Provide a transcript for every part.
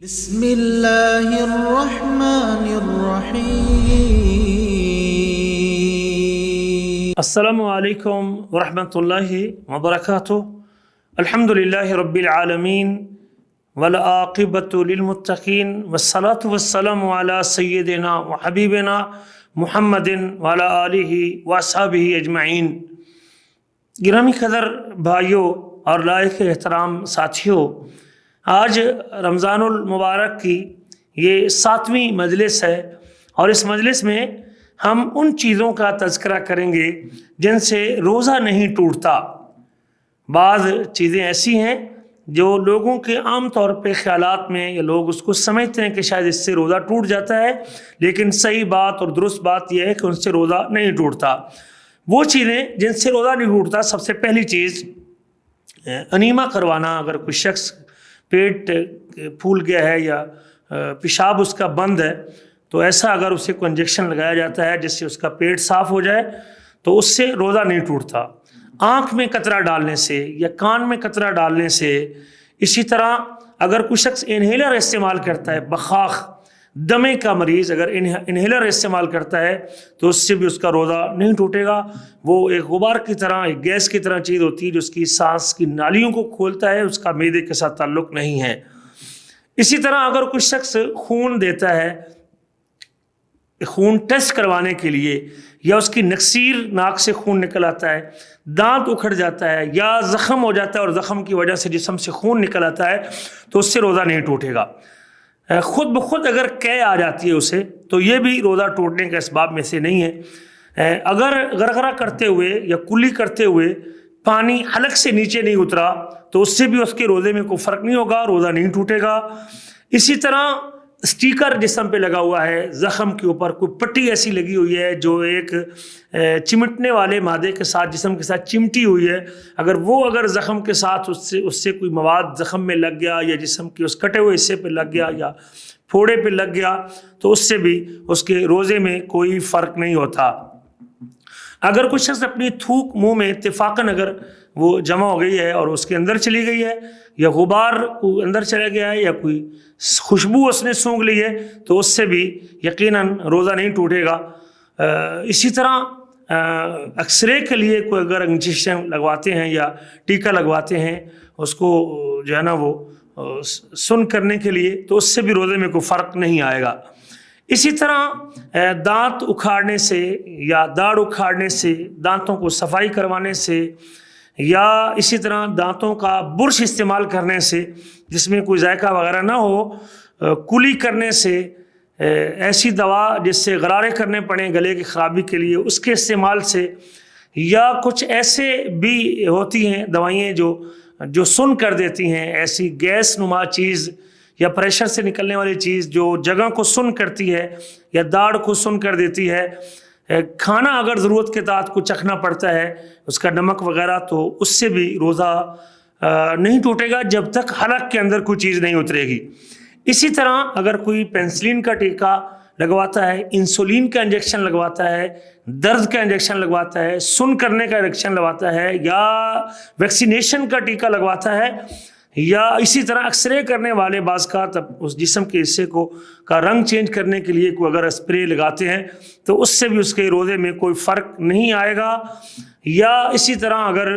بسم اللہ الرحمن الرحیم۔ السلام علیکم ورحمۃ اللہ وبرکاتہ۔ الحمد للہ رب العالمین والعاقبۃ للمتقین والصلاة والسلام علی سیدنا وحبیبنا محمد وعلی آلہ واصحابہ اجمعین۔ گرامی قدر بھائیوں اور لائق احترام ساتھیوں، آج رمضان المبارک کی یہ 7ویں مجلس ہے اور اس مجلس میں ہم ان چیزوں کا تذکرہ کریں گے جن سے روزہ نہیں ٹوٹتا۔ بعض چیزیں ایسی ہیں جو لوگوں کے عام طور پہ خیالات میں یا لوگ اس کو سمجھتے ہیں کہ شاید اس سے روزہ ٹوٹ جاتا ہے، لیکن صحیح بات اور درست بات یہ ہے کہ ان سے روزہ نہیں ٹوٹتا۔ وہ چیزیں جن سے روزہ نہیں ٹوٹتا، سب سے پہلی چیز انیمہ کروانا۔ اگر کوئی شخص پیٹ پھول گیا ہے یا پیشاب اس کا بند ہے تو ایسا اگر اسے کوئی انجیکشن لگایا جاتا ہے جس سے اس کا پیٹ صاف ہو جائے تو اس سے روزہ نہیں ٹوٹتا۔ آنکھ میں قطرہ ڈالنے سے یا کان میں قطرہ ڈالنے سے، اسی طرح اگر کوئی شخص انہیلر استعمال کرتا ہے، بخاخ دمے کا مریض اگر انہیلر استعمال کرتا ہے تو اس سے بھی اس کا روزہ نہیں ٹوٹے گا۔ وہ ایک غبار کی طرح، ایک گیس کی طرح چیز ہوتی ہے جو اس کی سانس کی نالیوں کو کھولتا ہے، اس کا معدے کے ساتھ تعلق نہیں ہے۔ اسی طرح اگر کوئی شخص خون دیتا ہے خون ٹیسٹ کروانے کے لیے، یا اس کی نکسیر ناک سے خون نکل آتا ہے، دانت اکھڑ جاتا ہے یا زخم ہو جاتا ہے اور زخم کی وجہ سے جسم سے خون نکل آتا ہے تو اس سے روزہ نہیں ٹوٹے گا۔ خود بخود اگر قے آ جاتی ہے اسے تو یہ بھی روزہ ٹوٹنے کے اسباب میں سے نہیں ہے۔ اگر غرغرہ کرتے ہوئے یا کلی کرتے ہوئے پانی حلق سے نیچے نہیں اترا تو اس سے بھی اس کے روزے میں کوئی فرق نہیں ہوگا، روزہ نہیں ٹوٹے گا۔ اسی طرح اسٹیکر جسم پہ لگا ہوا ہے، زخم کے اوپر کوئی پٹی ایسی لگی ہوئی ہے جو ایک چمٹنے والے مادے کے ساتھ جسم کے ساتھ چمٹی ہوئی ہے، اگر زخم کے ساتھ اس سے کوئی مواد زخم میں لگ گیا یا جسم کے اس کٹے ہوئے حصے پہ لگ گیا یا پھوڑے پہ لگ گیا تو اس سے بھی اس کے روزے میں کوئی فرق نہیں ہوتا۔ اگر کوئی شخص اپنی تھوک منہ میں اتفاقاً اگر وہ جمع ہو گئی ہے اور اس کے اندر چلی گئی ہے، یا غبار اندر چلا گیا ہے، یا کوئی خوشبو اس نے سونگھ لی ہے تو اس سے بھی یقیناً روزہ نہیں ٹوٹے گا۔ اسی طرح ایکس رے کے لیے کوئی اگر انجیکشن لگواتے ہیں یا ٹیکہ لگواتے ہیں اس کو جو ہے نا وہ سن کرنے کے لیے، تو اس سے بھی روزے میں کوئی فرق نہیں آئے گا۔ اسی طرح دانت اکھاڑنے سے یا داڑھ اکھاڑنے سے، دانتوں کو صفائی کروانے سے، یا اسی طرح دانتوں کا برش استعمال کرنے سے جس میں کوئی ذائقہ وغیرہ نہ ہو، کلی کرنے سے، ایسی دوا جس سے غرارے کرنے پڑیں گلے کی خرابی کے لیے اس کے استعمال سے، یا کچھ ایسے بھی ہوتی ہیں دوائیں جو سن کر دیتی ہیں، ایسی گیس نما چیز یا پریشر سے نکلنے والی چیز جو جگہ کو سن کرتی ہے یا داڑھ کو سن کر دیتی ہے۔ کھانا اگر ضرورت کے تحت کچھ چکھنا پڑتا ہے، اس کا نمک وغیرہ، تو اس سے بھی روزہ نہیں ٹوٹے گا جب تک حلق کے اندر کوئی چیز نہیں اترے گی۔ اسی طرح اگر کوئی پینسلین کا ٹیکہ لگواتا ہے، انسولین کا انجیکشن لگواتا ہے، درد کا انجیکشن لگواتا ہے، سن کرنے کا انجیکشن لگواتا ہے، یا ویکسینیشن کا ٹیکہ لگواتا ہے، یا اسی طرح ایکس رے کرنے والے بعض کا اس جسم کے حصے کا رنگ چینج کرنے کے لیے کوئی اگر اسپرے لگاتے ہیں تو اس سے بھی اس کے روزے میں کوئی فرق نہیں آئے گا۔ یا اسی طرح اگر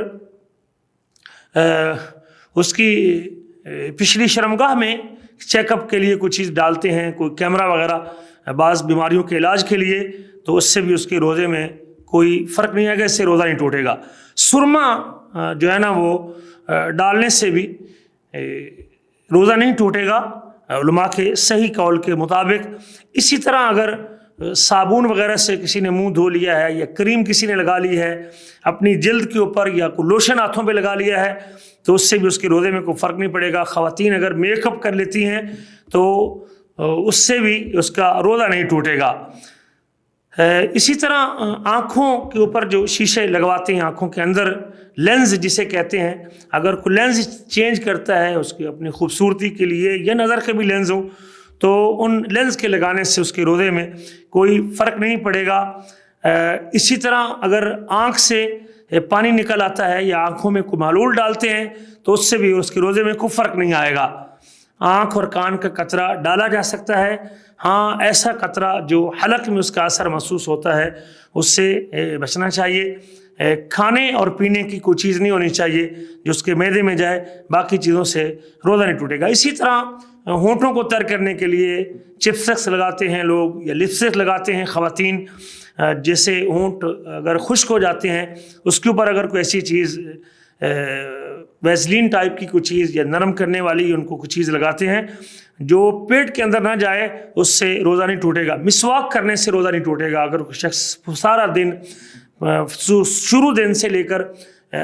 اس کی پچھلی شرمگاہ میں چیک اپ کے لیے کوئی چیز ڈالتے ہیں، کوئی کیمرہ وغیرہ بعض بیماریوں کے علاج کے لیے، تو اس سے بھی اس کے روزے میں کوئی فرق نہیں آئے گا، اس سے روزہ نہیں ٹوٹے گا۔ سرما جو ہے نا وہ ڈالنے سے بھی روزہ نہیں ٹوٹے گا علماء کے صحیح قول کے مطابق۔ اسی طرح اگر صابن وغیرہ سے کسی نے منہ دھو لیا ہے یا کریم کسی نے لگا لی ہے اپنی جلد کے اوپر، یا کوئی لوشن ہاتھوں پہ لگا لیا ہے تو اس سے بھی اس کے روزے میں کوئی فرق نہیں پڑے گا۔ خواتین اگر میک اپ کر لیتی ہیں تو اس سے بھی اس کا روزہ نہیں ٹوٹے گا۔ اسی طرح آنکھوں کے اوپر جو شیشے لگواتے ہیں، آنکھوں کے اندر لینز جسے کہتے ہیں، اگر کوئی لینز چینج کرتا ہے اس کی اپنی خوبصورتی کے لیے یا نظر کے بھی لینز ہوں تو ان لینز کے لگانے سے اس کے روزے میں کوئی فرق نہیں پڑے گا۔ اسی طرح اگر آنکھ سے پانی نکل آتا ہے یا آنکھوں میں کوئی معلول ڈالتے ہیں تو اس سے بھی اس کے روزے میں کوئی فرق نہیں آئے گا۔ آنکھ اور کان کا قطرہ ڈالا جا سکتا ہے، ہاں ایسا قطرہ جو حلق میں اس کا اثر محسوس ہوتا ہے اس سے بچنا چاہیے۔ کھانے اور پینے کی کوئی چیز نہیں ہونی چاہیے جو اس کے معدے میں جائے، باقی چیزوں سے روزہ نہیں ٹوٹے گا۔ اسی طرح ہونٹوں کو تر کرنے کے لیے چپسٹکس لگاتے ہیں لوگ یا لپسٹک لگاتے ہیں خواتین، جیسے ہونٹ اگر خشک ہو جاتے ہیں اس کے اوپر اگر کوئی ایسی چیز ویزلین ٹائپ کی کوئی چیز یا نرم کرنے والی ان کو کوئی چیز لگاتے ہیں جو پیٹ کے اندر نہ جائے، اس سے روزہ نہیں ٹوٹے گا۔ مسواک کرنے سے روزہ نہیں ٹوٹے گا۔ اگر کوئی شخص سارا دن شروع دن سے لے کر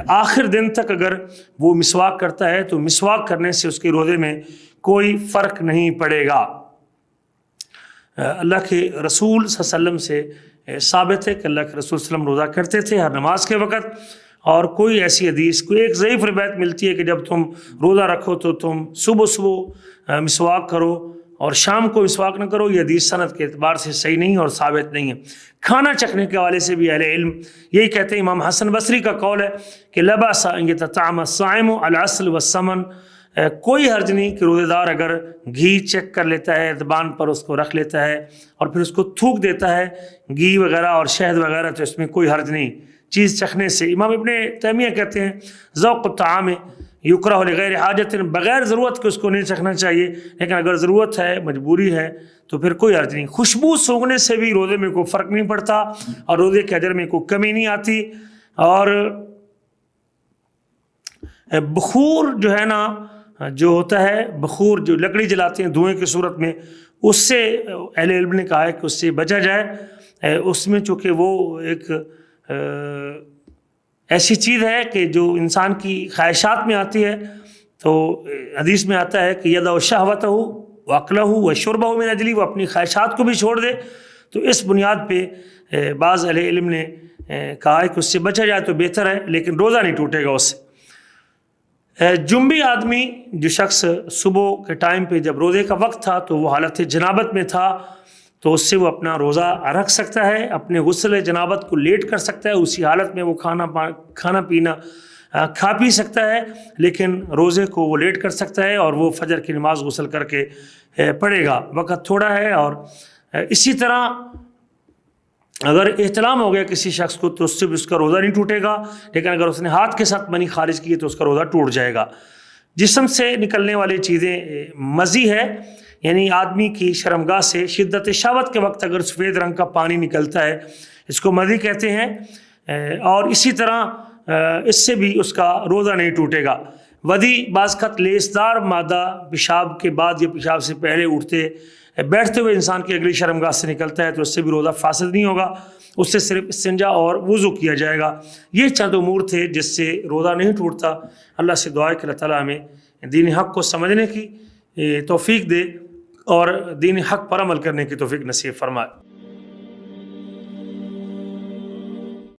آخر دن تک اگر وہ مسواک کرتا ہے تو مسواک کرنے سے اس کے روزے میں کوئی فرق نہیں پڑے گا۔ اللہ کے رسول صلی اللہ علیہ وسلم سے ثابت ہے کہ اللہ کے رسول صلی اللہ علیہ وسلم روزہ کرتے تھے ہر نماز کے وقت، اور کوئی ایسی حدیث، کوئی ایک ضعیف روایت ملتی ہے کہ جب تم روزہ رکھو تو تم صبح مسواک کرو اور شام کو مسواک نہ کرو۔ یہ حدیث سند کے اعتبار سے صحیح نہیں اور ثابت نہیں ہے۔ کھانا چکھنے کے حوالے سے بھی اہل علم یہی کہتے ہیں، امام حسن بصری کا قول ہے کہ لا بأس ان يتطعم الصائم العسل والسمن، کوئی حرج نہیں کہ روزے دار اگر گھی چیک کر لیتا ہے، زبان پر اس کو رکھ لیتا ہے اور پھر اس کو تھوک دیتا ہے گھی وغیرہ اور شہد وغیرہ، تو اس میں کوئی حرج نہیں چیز چکھنے سے۔ امام ابن تیمیہ کہتے ہیں ذوق الطعام یکرہ لغیر حاجت، بغیر ضرورت کے اس کو نہیں چکھنا چاہیے، لیکن اگر ضرورت ہے، مجبوری ہے تو پھر کوئی حرج نہیں۔ خوشبو سونگھنے سے بھی روزے میں کوئی فرق نہیں پڑتا اور روزے کے اجر میں کوئی کمی نہیں آتی۔ اور بخور جو ہے نا، جو ہوتا ہے بخور، جو لکڑی جلاتے ہیں دھوئیں کی صورت میں، اس سے اہل علم نے کہا ہے کہ اس سے بچا جائے۔ اس میں چونکہ وہ ایک ایسی چیز ہے کہ جو انسان کی خواہشات میں آتی ہے، تو حدیث میں آتا ہے کہ یدع شہوتہ وعقلہ وشربہ من اجلی، وہ اپنی خواہشات کو بھی چھوڑ دے۔ تو اس بنیاد پہ بعض اہل علم نے کہا ہے کہ اس سے بچا جائے تو بہتر ہے، لیکن روزہ نہیں ٹوٹے گا اس سے۔ جنبی آدمی، جو شخص صبح کے ٹائم پہ جب روزے کا وقت تھا تو وہ حالت جنابت میں تھا، تو اس سے وہ اپنا روزہ رکھ سکتا ہے، اپنے غسل جنابت کو لیٹ کر سکتا ہے، اسی حالت میں وہ کھانا پینا کھا پی سکتا ہے، لیکن روزے کو وہ لیٹ کر سکتا ہے اور وہ فجر کی نماز غسل کر کے پڑھے گا، وقت تھوڑا ہے۔ اور اسی طرح اگر احتلام ہو گیا کسی شخص کو تو اس سے بھی اس کا روزہ نہیں ٹوٹے گا، لیکن اگر اس نے ہاتھ کے ساتھ منی خارج کی تو اس کا روزہ ٹوٹ جائے گا۔ جسم سے نکلنے والی چیزیں مزی ہے، یعنی آدمی کی شرمگاہ سے شدت شہوت کے وقت اگر سفید رنگ کا پانی نکلتا ہے، اس کو مزی کہتے ہیں، اور اسی طرح اس سے بھی اس کا روزہ نہیں ٹوٹے گا۔ ودی بعض خط لیسدار مادہ پیشاب کے بعد یا پیشاب سے پہلے اٹھتے بیٹھتے ہوئے انسان کی اگلی شرمگاہ سے نکلتا ہے تو اس سے بھی روزہ فاسد نہیں ہوگا، اس سے صرف استنجا اور وضو کیا جائے گا۔ یہ چند امور تھے جس سے روزہ نہیں ٹوٹتا۔ اللہ سے دعا ہے کہ اللہ تعالیٰ ہمیں دین حق کو سمجھنے کی توفیق دے اور دین حق پر عمل کرنے کی توفیق نصیب فرمائے۔